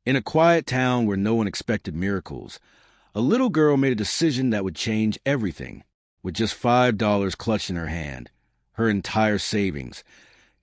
In a quiet town where no one expected miracles, a little girl made a decision that would change everything. With just $5 clutched in her hand, her entire savings,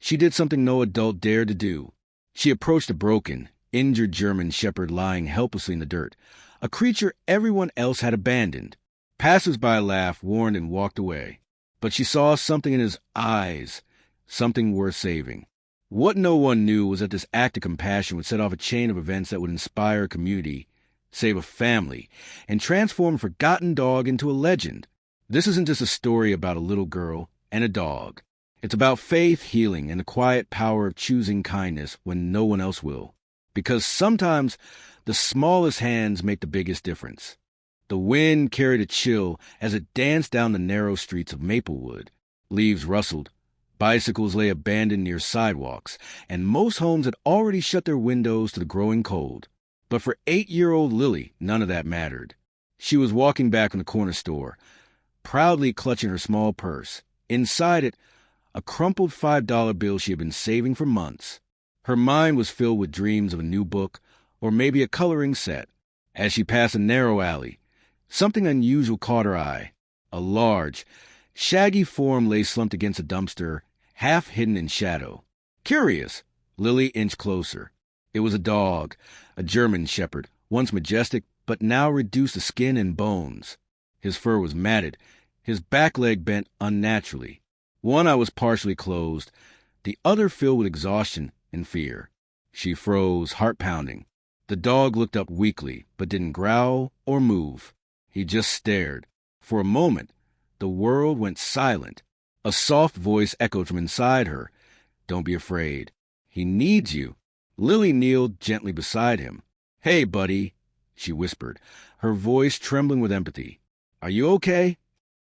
she did something no adult dared to do. She approached a broken, injured German shepherd lying helplessly in the dirt, a creature everyone else had abandoned. Passers-by laughed, warned, and walked away. But she saw something in his eyes, something worth saving. What no one knew was that this act of compassion would set off a chain of events that would inspire a community, save a family, and transform a forgotten dog into a legend. This isn't just a story about a little girl and a dog. It's about faith, healing, and the quiet power of choosing kindness when no one else will. Because sometimes the smallest hands make the biggest difference. The wind carried a chill as it danced down the narrow streets of Maplewood. Leaves rustled. Bicycles lay abandoned near sidewalks, and most homes had already shut their windows to the growing cold. But for 8-year-old Lily, none of that mattered. She was walking back from the corner store, proudly clutching her small purse. Inside it, a crumpled $5 bill she had been saving for months. Her mind was filled with dreams of a new book, or maybe a coloring set. As she passed a narrow alley, something unusual caught her eye. A large, shaggy form lay slumped against a dumpster, half hidden in shadow. Curious, Lily inched closer. It was a dog, a German shepherd, once majestic, but now reduced to skin and bones. His fur was matted, his back leg bent unnaturally. One eye was partially closed, the other filled with exhaustion and fear. She froze, heart pounding. The dog looked up weakly, but didn't growl or move. He just stared. For a moment, the world went silent. A soft voice echoed from inside her. Don't be afraid. He needs you. Lily kneeled gently beside him. Hey, buddy, she whispered, her voice trembling with empathy. Are you okay?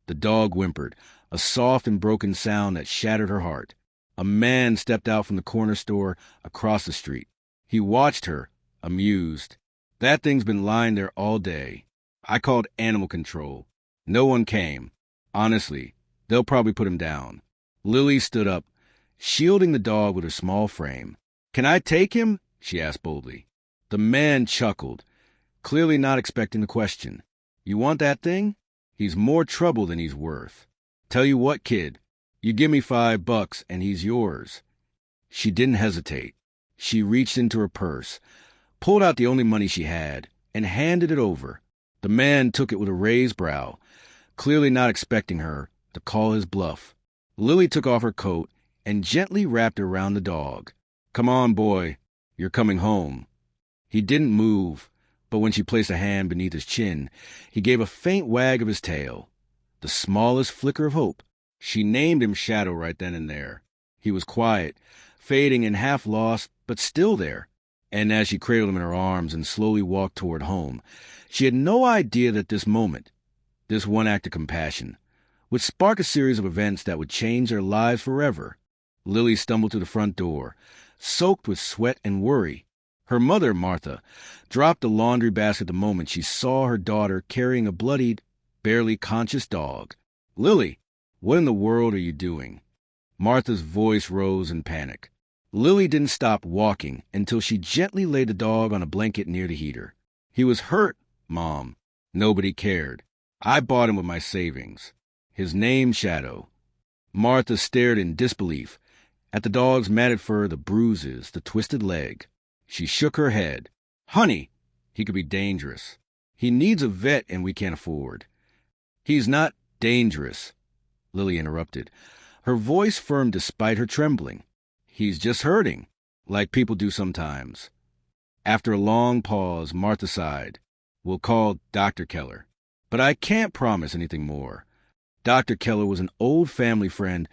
The dog whimpered, a soft and broken sound that shattered her heart. A man stepped out from the corner store across the street. He watched her, amused. That thing's been lying there all day. I called animal control. No one came. Honestly, they'll probably put him down. Lily stood up, shielding the dog with her small frame. Can I take him? She asked boldly. The man chuckled, clearly not expecting the question. You want that thing? He's more trouble than he's worth. Tell you what, kid, you give me $5 and he's yours. She didn't hesitate. She reached into her purse, pulled out the only money she had, and handed it over. The man took it with a raised brow, clearly not expecting her to call his bluff. Lily took off her coat and gently wrapped it around the dog. Come on, boy, you're coming home. He didn't move, but when she placed a hand beneath his chin, he gave a faint wag of his tail, the smallest flicker of hope. She named him Shadow right then and there. He was quiet, fading and half lost, but still there. And as she cradled him in her arms and slowly walked toward home, she had no idea that this moment, this one act of compassion, would spark a series of events that would change their lives forever. Lily stumbled to the front door, soaked with sweat and worry. Her mother, Martha, dropped the laundry basket the moment she saw her daughter carrying a bloodied, barely conscious dog. Lily, what in the world are you doing? Martha's voice rose in panic. Lily didn't stop walking until she gently laid the dog on a blanket near the heater. He was hurt, Mom. Nobody cared. I bought him with my savings. His name's Shadow. Martha stared in disbelief at the dog's matted fur, the bruises, the twisted leg. She shook her head. Honey, he could be dangerous. He needs a vet and we can't afford. He's not dangerous, Lily interrupted, her voice firm despite her trembling. He's just hurting, like people do sometimes. After a long pause, Martha sighed. We'll call Dr. Keller. But I can't promise anything more. Dr. Keller was an old family friend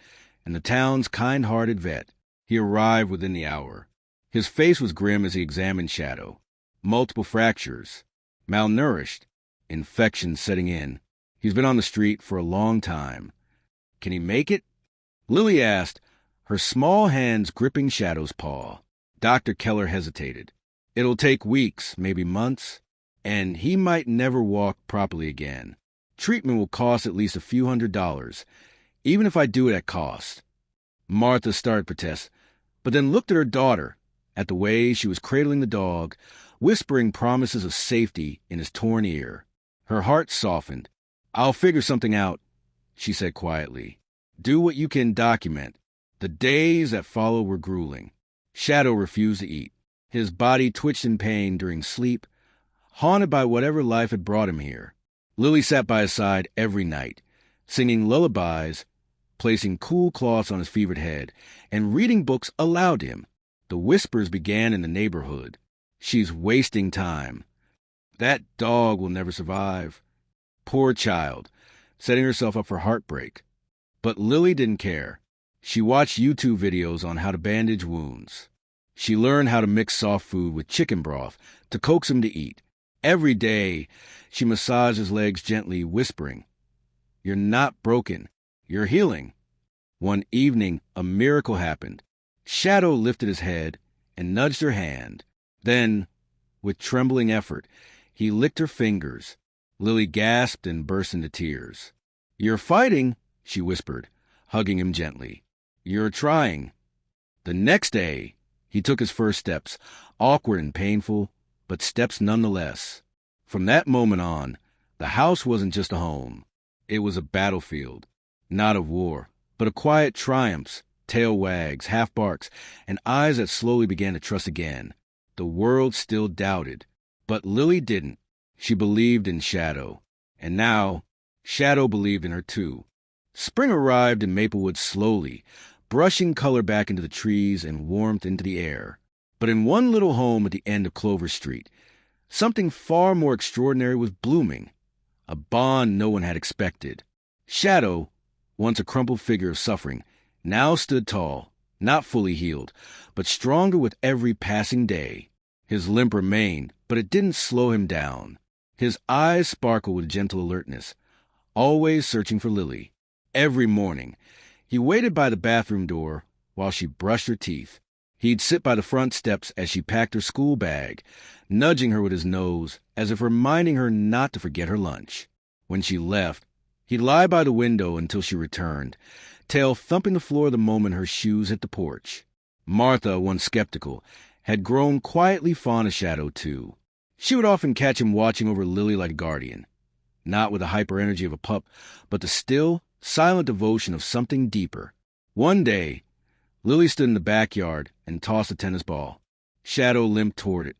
and the town's kind-hearted vet. He arrived within the hour. His face was grim as he examined Shadow. Multiple fractures, malnourished, infection setting in. He's been on the street for a long time. Can he make it? Lily asked, her small hands gripping Shadow's paw. Dr. Keller hesitated. It'll take weeks, maybe months, and he might never walk properly again. Treatment will cost at least a few $100s, even if I do it at cost. Martha started to protest, but then looked at her daughter, at the way she was cradling the dog, whispering promises of safety in his torn ear. Her heart softened. "I'll figure something out," she said quietly. "Do what you can document." The days that followed were grueling. Shadow refused to eat. His body twitched in pain during sleep, haunted by whatever life had brought him here. Lily sat by his side every night, singing lullabies, placing cool cloths on his fevered head, and reading books aloud to him. The whispers began in the neighborhood. "She's wasting time. That dog will never survive. Poor child," setting herself up for heartbreak. But Lily didn't care. She watched YouTube videos on how to bandage wounds. She learned how to mix soft food with chicken broth to coax him to eat. Every day, she massaged his legs gently, whispering, "You're not broken. You're healing." One evening, a miracle happened. Shadow lifted his head and nudged her hand. Then, with trembling effort, he licked her fingers. Lily gasped and burst into tears. "You're fighting," she whispered, hugging him gently. "You're trying." The next day, he took his first steps, awkward and painful, but steps nonetheless. From that moment on, the house wasn't just a home. It was a battlefield, not of war, but of quiet triumphs, tail wags, half barks, and eyes that slowly began to trust again. The world still doubted, but Lily didn't. She believed in Shadow, and now Shadow believed in her too. Spring arrived in Maplewood slowly, brushing color back into the trees and warmth into the air. But in one little home at the end of Clover Street, something far more extraordinary was blooming, a bond no one had expected. Shadow, once a crumpled figure of suffering, now stood tall, not fully healed, but stronger with every passing day. His limp remained, but it didn't slow him down. His eyes sparkled with gentle alertness, always searching for Lily. Every morning, he waited by the bathroom door while she brushed her teeth. He'd sit by the front steps as she packed her school bag, nudging her with his nose as if reminding her not to forget her lunch. When she left, he'd lie by the window until she returned, tail thumping the floor the moment her shoes hit the porch. Martha, once skeptical, had grown quietly fond of Shadow too. She would often catch him watching over Lily like a guardian, not with the hyper energy of a pup, but the still, silent devotion of something deeper. One day, Lily stood in the backyard and tossed a tennis ball. Shadow limped toward it,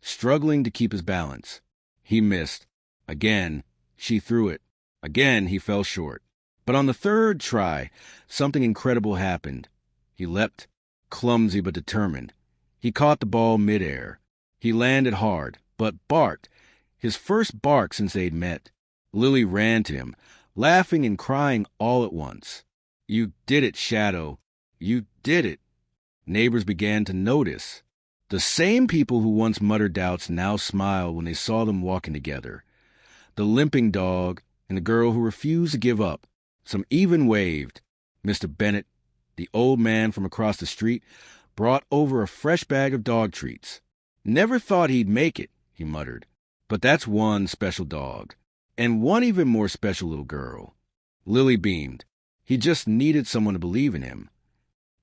struggling to keep his balance. He missed. Again, she threw it. Again, he fell short. But on the third try, something incredible happened. He leapt, clumsy but determined. He caught the ball midair. He landed hard, but barked, his first bark since they'd met. Lily ran to him, laughing and crying all at once. "You did it, Shadow. You did it." Neighbors began to notice. The same people who once muttered doubts now smiled when they saw them walking together. The limping dog and the girl who refused to give up. Some even waved. Mr. Bennett, the old man from across the street, brought over a fresh bag of dog treats. "Never thought he'd make it," he muttered. "But that's one special dog. And one even more special little girl." Lily beamed. He just needed someone to believe in him.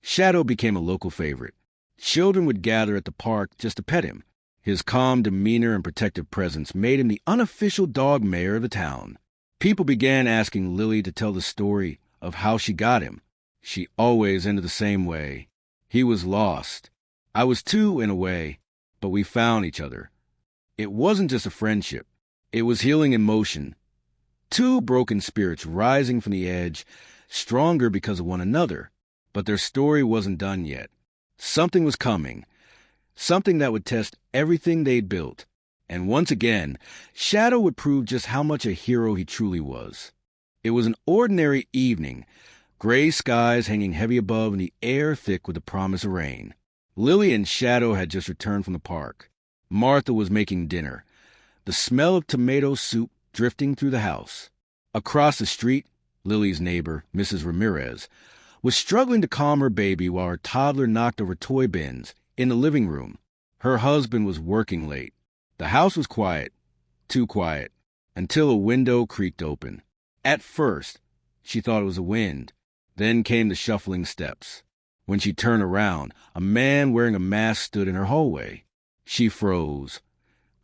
Shadow became a local favorite. Children would gather at the park just to pet him. His calm demeanor and protective presence made him the unofficial dog mayor of the town. People began asking Lily to tell the story of how she got him. She always ended the same way. "He was lost. I was too, in a way, but we found each other." It wasn't just a friendship. It was healing in motion. Two broken spirits rising from the edge, stronger because of one another. But their story wasn't done yet. Something was coming. Something that would test everything they'd built. And once again, Shadow would prove just how much a hero he truly was. It was an ordinary evening, gray skies hanging heavy above and the air thick with the promise of rain. Lily and Shadow had just returned from the park. Martha was making dinner, the smell of tomato soup drifting through the house. Across the street, Lily's neighbor, Mrs. Ramirez, was struggling to calm her baby while her toddler knocked over toy bins in the living room. Her husband was working late. The house was quiet, too quiet, until a window creaked open. At first, she thought it was the wind. Then came the shuffling steps. When she turned around, a man wearing a mask stood in her hallway. She froze.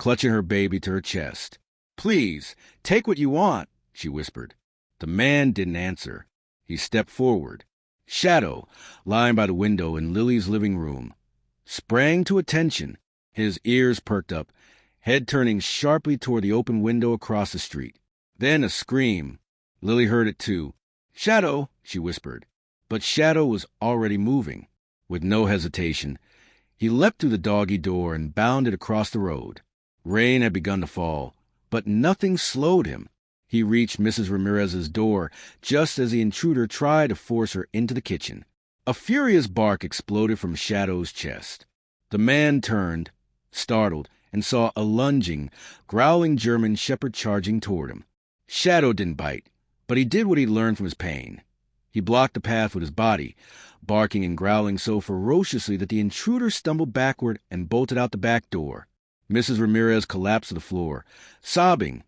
clutching her baby to her chest. "Please, take what you want," she whispered. The man didn't answer. He stepped forward. Shadow, lying by the window in Lily's living room, sprang to attention, his ears perked up, head turning sharply toward the open window across the street. Then a scream. Lily heard it too. "Shadow," she whispered. But Shadow was already moving. With no hesitation, he leapt through the doggy door and bounded across the road. Rain had begun to fall, but nothing slowed him. He reached Mrs. Ramirez's door just as the intruder tried to force her into the kitchen. A furious bark exploded from Shadow's chest. The man turned, startled, and saw a lunging, growling German shepherd charging toward him. Shadow didn't bite, but he did what he'd learned from his pain. He blocked the path with his body, barking and growling so ferociously that the intruder stumbled backward and bolted out the back door. Mrs. Ramirez collapsed to the floor, sobbing,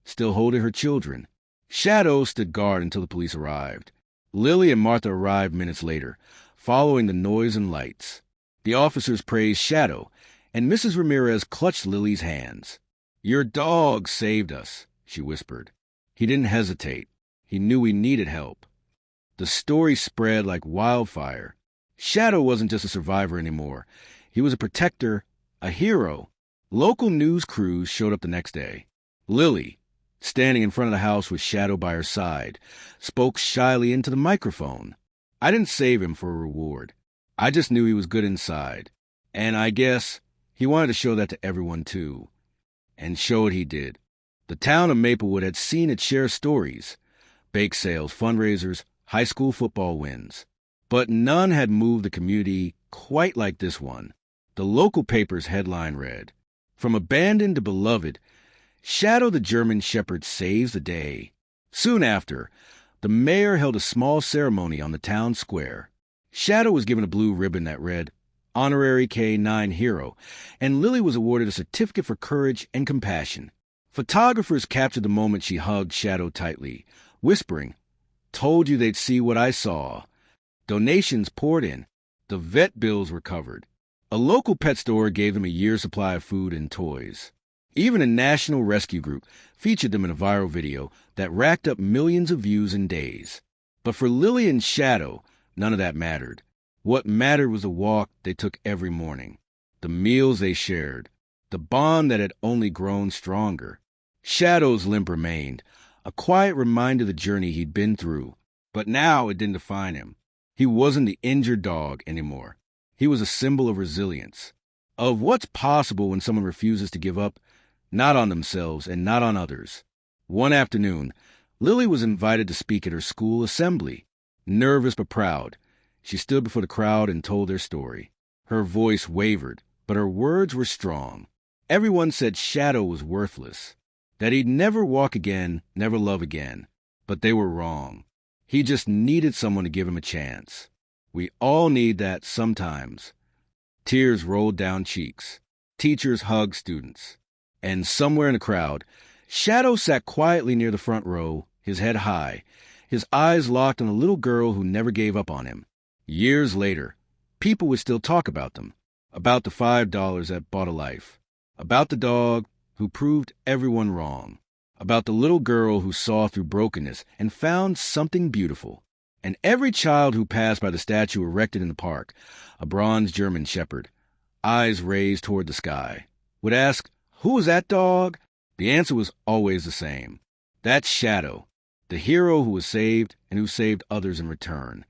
still holding her children. Shadow stood guard until the police arrived. Lily and Martha arrived minutes later, following the noise and lights. The officers praised Shadow, and Mrs. Ramirez clutched Lily's hands. "Your dog saved us," she whispered. He didn't hesitate. He knew he needed help. The story spread like wildfire. Shadow wasn't just a survivor anymore. He was a protector, a hero. Local news crews showed up the next day. Lily, standing in front of the house with Shadow by her side, spoke shyly into the microphone. "I didn't save him for a reward. I just knew he was good inside. And I guess he wanted to show that to everyone, too." And show it he did. The town of Maplewood had seen it share stories. Bake sales, fundraisers, high school football wins. But none had moved the community quite like this one. The local paper's headline read, "From abandoned to beloved, Shadow the German Shepherd saves the day." Soon after, the mayor held a small ceremony on the town square. Shadow was given a blue ribbon that read, "Honorary K-9 Hero," and Lily was awarded a certificate for courage and compassion. Photographers captured the moment she hugged Shadow tightly, whispering, "Told you they'd see what I saw." Donations poured in. The vet bills were covered. A local pet store gave them a year's supply of food and toys. Even a national rescue group featured them in a viral video that racked up millions of views in days. But for Lily and Shadow, none of that mattered. What mattered was the walk they took every morning, the meals they shared, the bond that had only grown stronger. Shadow's limp remained, a quiet reminder of the journey he'd been through. But now it didn't define him. He wasn't the injured dog anymore. He was a symbol of resilience, of what's possible when someone refuses to give up, not on themselves and not on others. One afternoon, Lily was invited to speak at her school assembly. Nervous but proud, she stood before the crowd and told their story. Her voice wavered, but her words were strong. Everyone said Shadow was worthless, that he'd never walk again, never love again. But they were wrong. He just needed someone to give him a chance. We all need that sometimes. Tears rolled down cheeks. Teachers hugged students. And somewhere in the crowd, Shadow sat quietly near the front row, his head high, his eyes locked on a little girl who never gave up on him. Years later, people would still talk about them, about the $5 that bought a life, about the dog who proved everyone wrong, about the little girl who saw through brokenness and found something beautiful. And every child who passed by the statue erected in the park, a bronze German shepherd, eyes raised toward the sky, would ask, "Who was that dog?" The answer was always the same. That's Shadow, the hero who was saved and who saved others in return.